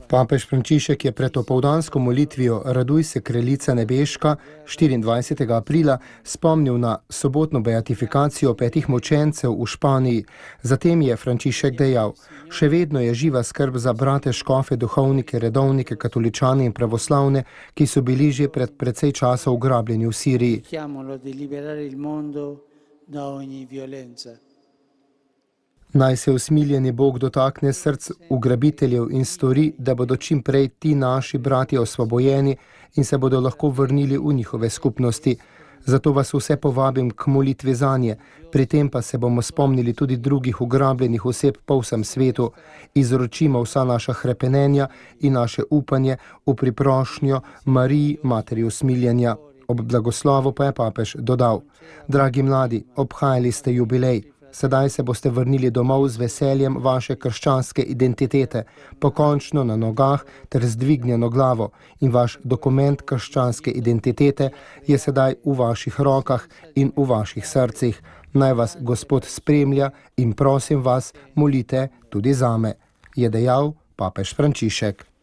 Papež Frančišek je pred opoldansko molitvijo Raduj se, kraljica nebeška 24. aprila spomnil na sobotno beatifikacijo 5 mučencev v Španiji. Zatem je Frančišek dejal: še vedno je živa skrb za brate škofe, duhovnike, redovnike, katoličane in pravoslavne, ki so bili že pred precej časa ugrabljeni v Siriji. Naj se usmiljeni Bog dotakne src ugrabiteljev in stori, da bodo čim prej ti naši bratje osvobojeni in se bodo lahko vrnili v njihove skupnosti. Zato vas vse povabim k molitvi zanje, pri tem pa se bomo spomnili tudi drugih ugrabljenih oseb po vsem svetu. Izročimo vsa naša hrepenenja in naše upanje v priprošnjo Mariji, materi usmiljenja. Ob blagoslovu pa je papež dodal: dragi mladi, obhajali ste jubilej. Sedaj se boste vrnili domov z veseljem vaše krščanske identitete, pokončno na nogah ter z dvignjeno glavo, in vaš dokument krščanske identitete je sedaj v vaših rokah in v vaših srcih. Naj vas Gospod spremlja in prosim vas, molite tudi zame, je dejal papež Frančišek.